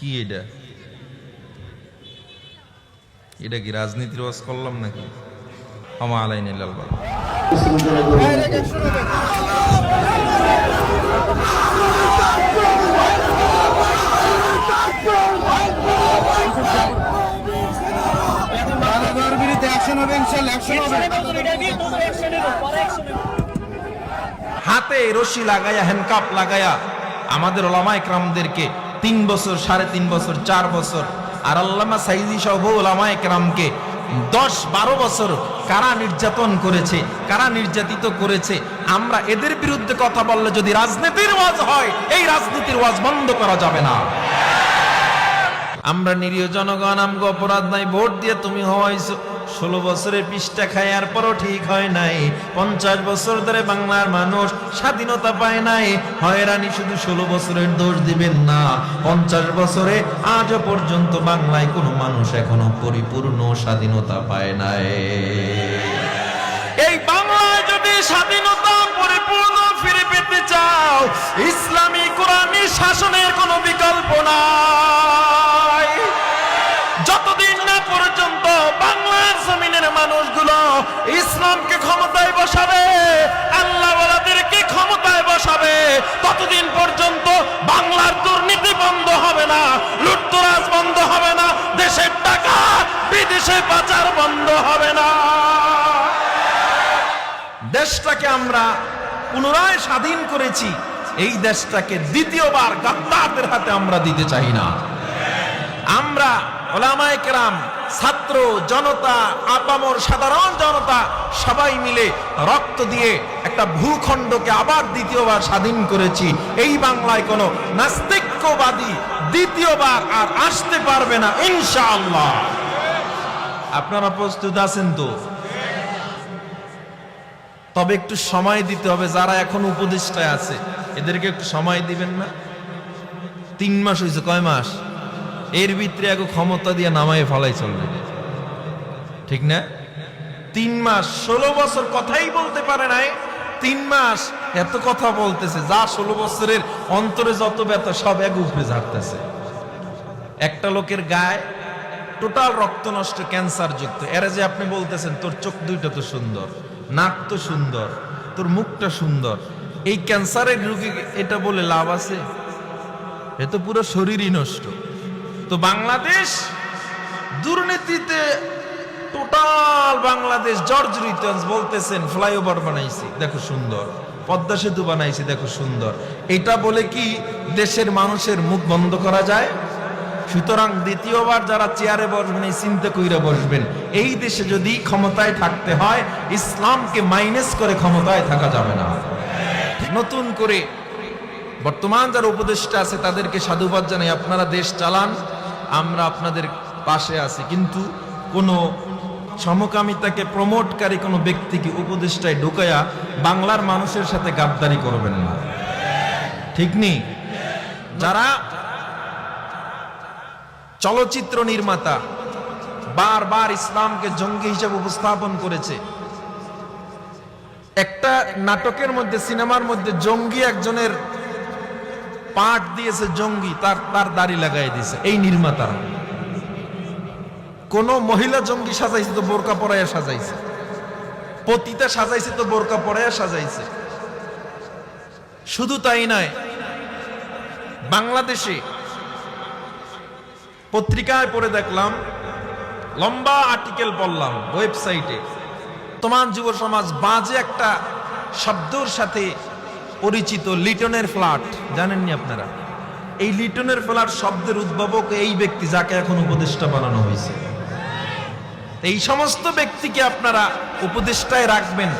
কি এটা এটা কি রাজনীতির ওয়াজ করলাম নাকি? আমা আলাইনি লাল বাল হাতে রশি লাগায়া হ্যান্ডকাপ লাগায়া আমাদের ওলামা ইকরামদেরকে 3 বছর 3.5 বছর 4 বছর আর আল্লামা সাইদি সহ ওলামা ইকরামকে 10-12 বছর কারা নির্যাতন করেছে, কারা নির্যাতিত করেছে। আমরা এদের বিরুদ্ধে কথা বললে যদি রাজনীতির ওয়াজ হয়, এই রাজনীতির ওয়াজ বন্ধ করা যাবে না। আমরা নিরীহ জনগণ, আমগো অপরাধ নাই, ভোট দিয়ে তুমি হওয়াইছো 16 বছরের পৃষ্ঠা খায় আর পরও ঠিক হয় নাই। 50 বছর ধরে বাংলার মানুষ স্বাধীনতা পায় নাই। হয়রানি শুধু 16 বছরের দোষ দিবেন না, 50 বছরে আজও পর্যন্ত বাংলায় কোনো মানুষ এখনো পরিপূর্ণ স্বাধীনতা পায় নাই। এই বাংলায় যদি স্বাধীনতা পরিপূর্ণ ফিরে পেতে চাও, ইসলামী কোরআনী শাসনের কোনো বিকল্প নাই। যতদিন না পর্যন্ত বাংলার জমিনের মানুষগুলো ইসলামকে ক্ষমতায় বসাবে, আল্লাহওয়ালাদেরকে ক্ষমতায় বসাবে, ততদিন পর্যন্ত বাংলার দুর্নীতি বন্ধ হবে না, লুটতরাজ বন্ধ হবে না, দেশের টাকা বিদেশে পাচার বন্ধ হবে না। দেশটাকে আমরা পুনরায় স্বাধীন করেছি, এই দেশটাকে দ্বিতীয়বার গাদ্দারদের হাতে আমরা দিতে চাই না। আমরা ওলামায়ে কেরাম, ছাত্র জনতা, আপামর সাধারণ জনতা সবাই মিলে রক্ত দিয়ে একটা ভূখণ্ডকে আবার দ্বিতীয়বার স্বাধীন করেছি। এই বাংলায় কোনো নাস্তিক্যবাদী দ্বিতীয়বার আর আসতে পারবে না ইনশাআল্লাহ। আপনারা প্রস্তুত আছেন তো? তবে একটু সময় দিতে হবে। যারা এখন উপদেষ্টায় আছে এদেরকে একটু সময় দিবেন না? 3 মাস হয়েছে, কয় মাস? এর ভিতরে এক ক্ষমতা দিয়ে নামায় ফলাই চলবে, ঠিক না? 3 মাস, 16 বছর কথাই বলতে পারে নাই, 3 মাস এত কথা বলতেছে, যা 16 বছরের অন্তরে যত ব্যথা সব এক উপরে ঝাড়তেছে। একটা লোকের গায়ে টোটাল রক্ত নষ্ট, ক্যান্সার যুক্ত, এরা যে আপনি বলতেছেন তোর চোখ দুইটা তো সুন্দর, নাক তো সুন্দর, তোর মুখটা সুন্দর, এই ক্যান্সারের রোগী এটা বলে লাভ আছে? এ তো পুরো শরীরই নষ্ট। তো বাংলাদেশ দুর্নীতিতে টোটাল বাংলাদেশ জর্জরিত। বলতেছেন ফ্লাইওভার বানাইছি, দেখো সুন্দর, পদ্মা সেতু বানাইছি, দেখো সুন্দর, এটা বলে কি দেশের মানুষের মুখ বন্ধ করা যায়? সুতরাং দ্বিতীয়বার যারা চেয়ারে বসবেন এই চিন্তা কইরা বসবেন, এই দেশে যদি ক্ষমতায় থাকতে হয় ইসলামকে মাইনাস করে ক্ষমতায় থাকা যাবে না। নতুন করে বর্তমান যারা উপদেষ্টা আছে তাদেরকে সাধুবাদ জানাই, আপনারা দেশ চালান, আমরা আপনাদের পাশে আছি। কিন্তু কোনো সমকামিতাকে প্রমোটকারী কোনো ব্যক্তিকে উপদেষ্টায় ঢুকায়া বাংলার মানুষের সাথে গাদ্দারি করবেন না, ঠিক নেই? যারা চলচ্চিত্র নির্মাতা বারবার ইসলামকে জঙ্গি হিসেবে উপস্থাপন করেছে, একটা নাটকের মধ্যে, সিনেমার মধ্যে জঙ্গি একজনের পাঠ দিয়েছে, জঙ্গি তার দাড়ি লাগাই দিয়েছে এই নির্মাতারা। কোন মহিলা জঙ্গি সাজাইছে তো বোরকা পরাইয়া সাজাইছে, পতিতা সাজাইছে তো বোরকা পরাইয়া সাজাইছে। শুধু তাই নয়, বাংলাদেশে পত্রিকায় পড়ে দেখলাম, লম্বা আর্টিকেল পড়লাম ওয়েবসাইটে, বর্তমান যুব সমাজ বাজে একটা শব্দর সাথে পরিচিত, লিটনের ফ্ল্যাট, জানেননি আপনারা? এই লিটনের ফ্ল্যাট শব্দের উদ্ভাবক এই ব্যক্তি যাকে এখন উপদেষ্টা বানানো হয়েছে। এই সমস্ত ব্যক্তিকে আপনারা উপদেষ্টায় রাখবেন,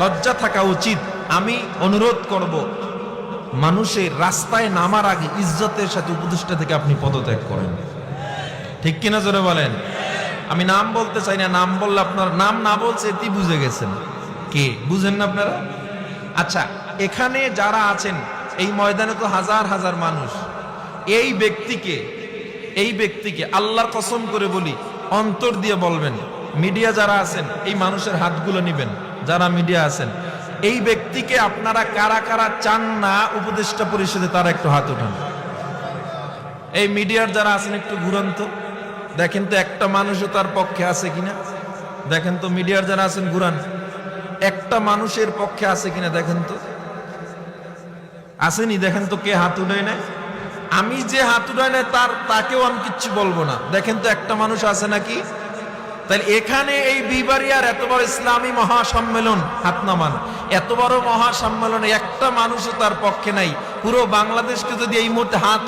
লজ্জা থাকা উচিত। আমি অনুরোধ করব, মানুষের রাস্তায় নামার আগে ইজ্জতের সাথে উপদেষ্টা থেকে আপনি পদত্যাগ করেন, ঠিক কিনা জোরে বলেন? আমি নাম বলতে চাই না, নাম বললে আপনার নাম না বলছে এটি বুঝে গেছেন কে, বুঝেন না আপনারা? আচ্ছা, এখানে যারা আছেন এই ময়দানে তো হাজার হাজার মানুষ, এই ব্যক্তিকে আল্লাহর কসম করে বলি, অন্তর দিয়ে বলবেন, মিডিয়া যারা আছেন এই মানুষের হাতগুলো নিবেন, যারা মিডিয়া আছেন, এই ব্যক্তিকে আপনারা কারা কারা চান না উপদেষ্টা পরিষদে তারা একটু হাত উঠান। এই মিডিয়ার যারা আছেন একটু ঘুরন তো, দেখেন তো একটা মানুষও তার পক্ষে আছে কিনা। দেখেন তো মিডিয়ার যারা আছেন ঘুরান, একটা মানুষের পক্ষে আছে কিনা দেখেন তো। আসেনি? দেখেন তো কে হাত উঠায় নেয়। আমি যে হাত উঠায় নেয় তাকেও আমি কিচ্ছু বলবো না। দেখেন তো একটা মানুষ আছে নাকি? তাহলে এখানে এই বিবারিয়ার এত বড় ইসলামী মহাসম্মেলন, হাত নামান, এত বড় মহাসম্মেলনে একটা মানুষও তার পক্ষে নাই। পুরো বাংলাদেশকে যদি এই মুহূর্তে হাত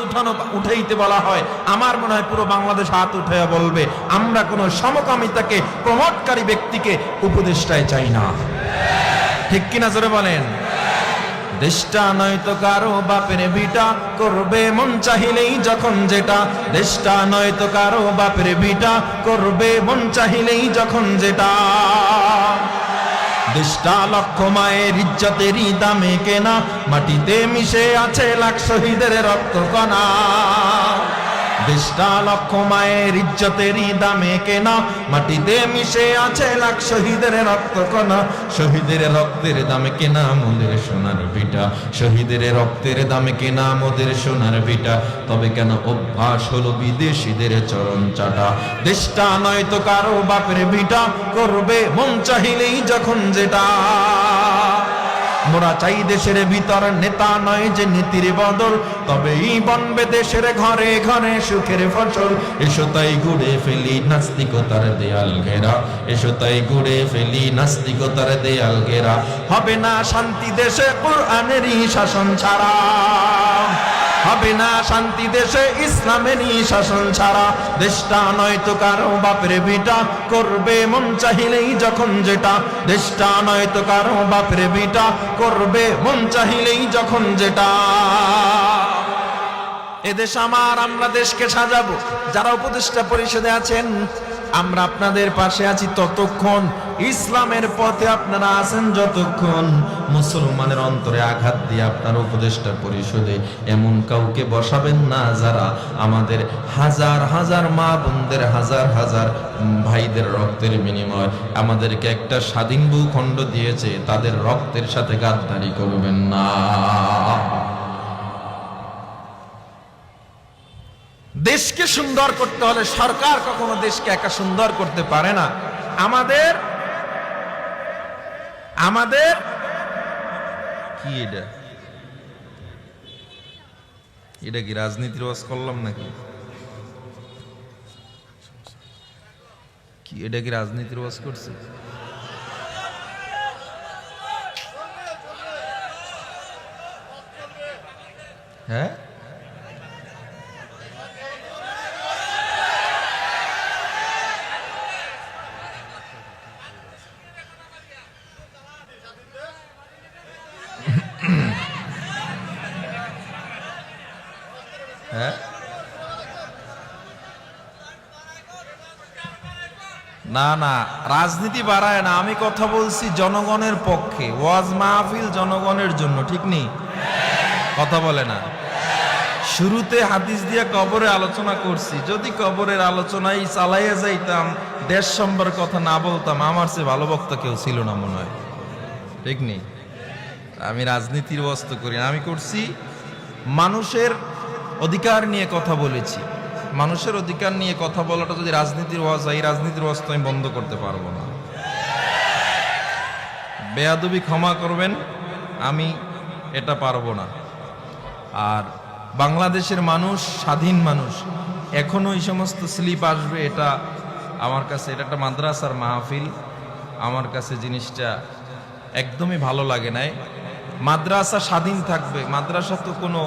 উঠাইতে বলা হয়, আমার মনে হয় পুরো বাংলাদেশ হাত উঠাইয়া বলবে আমরা কোনো সমকামিতাকে প্রমোটকারী ব্যক্তিকে উপদেষ্টায় চাই না। ঠিক কিনা জোরে বলেন? দেশটা নয়তো কারো বাপের বিটা, করবে মন চাহিলেই যখন যেটা। দেশটা নয়তো কারো বাপের বিটা, করবে মন চাহিলেই যখন যেটা। দেশটা লক্ষ মায়ের ইজ্জতেরই দামে কেনা, মাটিতে মিশে আছে লাখ শহীদের রক্ত কণা। দেশটা লক্ষ মায়ের ইজ্জতেরই দামে কেনা, মাটিতে মিশে আছে লাখ শহীদের রক্ত কণা। শহীদের রক্তের দামে কেনা মোদের সোনার ভিটা, শহীদের রক্তের দামে কেনা মোদের সোনার ভিটা। তবে কেন অভ্যাস হলো বিদেশিদের চরণ চাটা। দেশটা নয়তো কারো বাপের ভিটা, করবে মন চাহিলেই যখন যেটা। মোরা চাই দেশের ভিতর নেতা, নয় যে নীতির বদল, তবেই বনবে দেশের ঘরে ঘরে সুখের ফসল। এসো তাই গুড়ে ফেলি নাস্তিকতার দেয়াল ঘেরা, এসো তাই গুড়ে ফেলি নাস্তিকতার দেয়াল ঘেরা। হবে না শান্তি দেশে কোরআনেরই শাসন ছাড়া, হবে না শান্তি দেশে ইসলামেরই শাসন ছাড়া। দেশটা নয়তো কারো বাপের বিটা, করবে মন চাহিলেই যখন যেটা। দেশটা নয়তো কারো বাপের বিটা, করবে মন চাহিলেই যখন যেটা। এদেশ আমার, আমরা দেশকে সাজাবো। যারা উপদেষ্টা পরিষদে আছেন, আমরা আপনাদের পাশে আছি ততক্ষণ, ইসলামের পথে আপনারা আছেন যতক্ষণ। মুসলমানের অন্তরে আঘাত দিয়ে আপনার উপদেষ্টা পরিষদে এমন কাউকে বসাবেন না যারা আমাদের হাজার হাজার মা বোনদের, হাজার হাজার ভাইদের রক্তের বিনিময় আমাদেরকে একটা স্বাধীন ভূখণ্ড দিয়েছে, তাদের রক্তের সাথে গাদ্দারি করবেন না। দেশকে সুন্দর করতে হলে সরকার কখনো দেশকে একা সুন্দর করতে পারে না। আমাদের কি এটা কি রাজনীতির ওয়াজ করলাম নাকি? কি এটা কি রাজনীতির ওয়াজ করছে? হ্যাঁ, হ্যাঁ, না না, রাজনীতি বাড়ায় না। আমি কথা বলছি জনগণের পক্ষে। ওয়াজ মাহফিল জনগণের জন্য, ঠিক নেই? কথা বলে না। শুরুতে হাদিস দিয়ে কবরে আলোচনা করছি। যদি কবরের আলোচনায় চালাইয়া যাইতাম, দেশ সম্পর্কে কথা না বলতাম, আমার চেয়ে ভালো বক্তা কেউ ছিল না মনে হয়, ঠিক নেই? আমি রাজনীতির ওয়াজ তো করি না। আমি করছি মানুষের অধিকার নিয়ে কথা বলেছি। মানুষের অধিকার নিয়ে কথা বলাটা যদি রাজনীতির ওয়াজ হয়, এই রাজনীতির ওয়াজ তো আমি বন্ধ করতে পারবো না। বেয়াদবি ক্ষমা করবেন, আমি এটা পারবো না। আর বাংলাদেশের মানুষ স্বাধীন মানুষ, এখনো এই সমস্ত স্লিপ আসবে, এটা আমার কাছে, এটা একটা মাদ্রাসার মাহফিল, আমার কাছে জিনিসটা একদমই ভালো লাগে নাই। মাদ্রাসা স্বাধীন থাকবে। মাদ্রাসা তো কোনো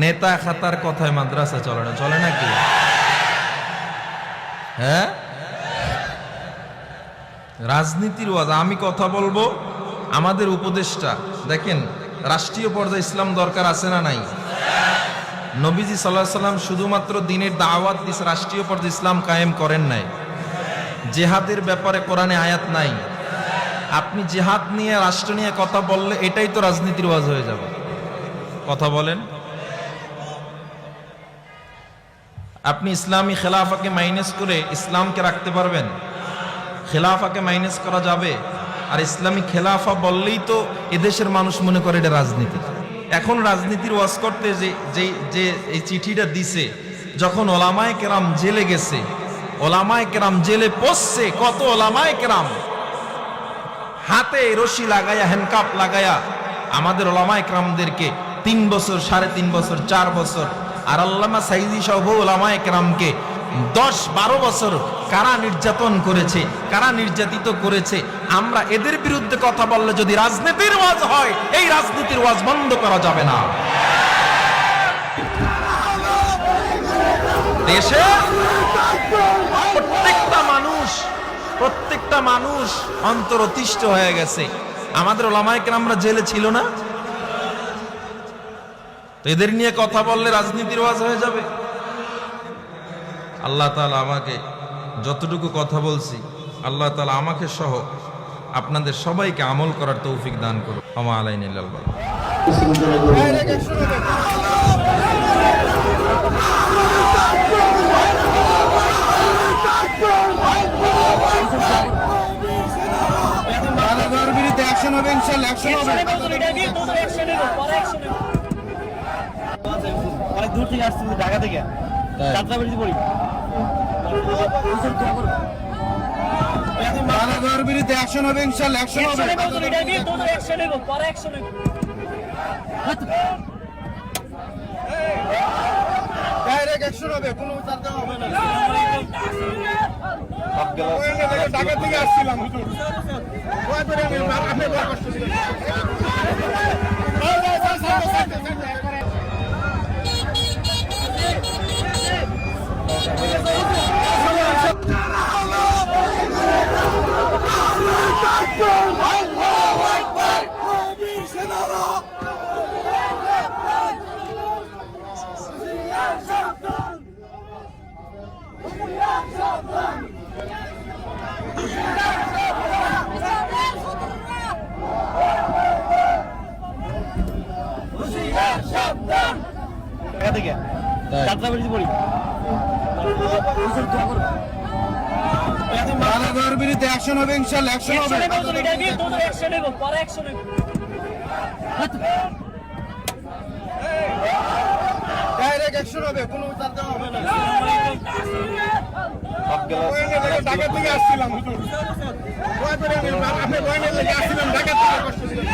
নেতা খাতার কথায় মাদ্রাসা চলে না, চলে নাকি? হ্যাঁ, রাজনীতির ওয়াজ। আমি কথা বলবো আমাদের উপদেষ্টা। দেখেন, রাষ্ট্রীয় পর্যায়ে ইসলাম দরকার আছে না নাই? নবীজি সাল্লাল্লাহু আলাইহি সাল্লাম শুধুমাত্র দ্বীনের দাওয়াত দিয়েছে, রাষ্ট্রীয় পর্যায়ে ইসলাম কায়েম করেন নাই। জিহাদের ব্যাপারে কোরআনে আয়াত নাই। আপনি জিহাদ নিয়ে, রাষ্ট্র নিয়ে কথা বললে এটাই তো রাজনীতির ওয়াজ হয়ে যাবে। কথা বলেন। আপনি ইসলামী খেলাফাকে মাইনাস করে ইসলামকে রাখতে পারবেন? খেলাফাকে মাইনাস করা যাবে? আর ইসলামী খেলাফা বললেই তো এদেশের মানুষ মনে করে এটা রাজনীতি। এখন রাজনীতির ওয়াজ করতে যে যে যে এই চিঠিটা দিছে, যখন ওলামায়ে কেরাম জেলে গেছে, ওলামায়ে কেরাম জেলে পড়ছে, কত ওলামায়ে কেরাম হাতে রশি লাগায়া, হ্যান্ডকাপ লাগায়া আমাদের ওলামায়ে কেরামদেরকে 3 বছর, 3.5 বছর, 4 বছর, আর আল্লামা সাইদি সহ ওলামায়ে কেরামকে 10-12 বছর কারা নির্যাতন করেছে, কারা নির্যাতিত করেছে। আমরা এদের বিরুদ্ধে কথা বললে যদি রাজনীতির ওয়াজ হয়, এই রাজনীতির ওয়াজ বন্ধ করা যাবে না। দেশে প্রত্যেকটা মানুষ অন্তর অতিষ্ঠ হয়ে গেছে। আমাদের ওলামায়ে কেরামরা জেলে ছিল না? তো এদের নিয়ে কথা বললে রাজনীতির ওয়াজ হয়ে যাবে। আল্লাহ তাআলা আমাকে যতটুকু কথা বলছি, আল্লাহ তাআলা আমাকে সহ আপনাদের সবাইকে আমল করার তৌফিক দান করুন। ওমা আলাইনা ইল্লাল বালাগ। অ্যাকশন হবে ইনশাআল্লাহ, অ্যাকশন হবে। অনেক দূর থেকে আসছি, ঢাকা থেকে, যাত্রাবাড়িতে পড়ি। বাংলাদেশের বিরুদ্ধে অ্যাকশন হবে ইনশাআল্লাহ, অ্যাকশন হবে। ডাইরেক্ট অ্যাকশন হবে, কোনো উচ্চারণ হবে না। ঢাকা থেকে আসছিলাম হুজুর, আপনি বড় কষ্ট দিলেন। যাত্রাবাড়িতে পড়ি। বাংলাদেশের বিরুদ্ধে অ্যাকশন হবে ইনশাআল্লাহ, অ্যাকশন হবে। ডাইরেক্ট অ্যাকশন হবে, কোনো উচ্চারণ হবে না। ঢাকা থেকে আসছিলাম হুজুর, আপনি ঢাকা থেকে কষ্ট দিলেন।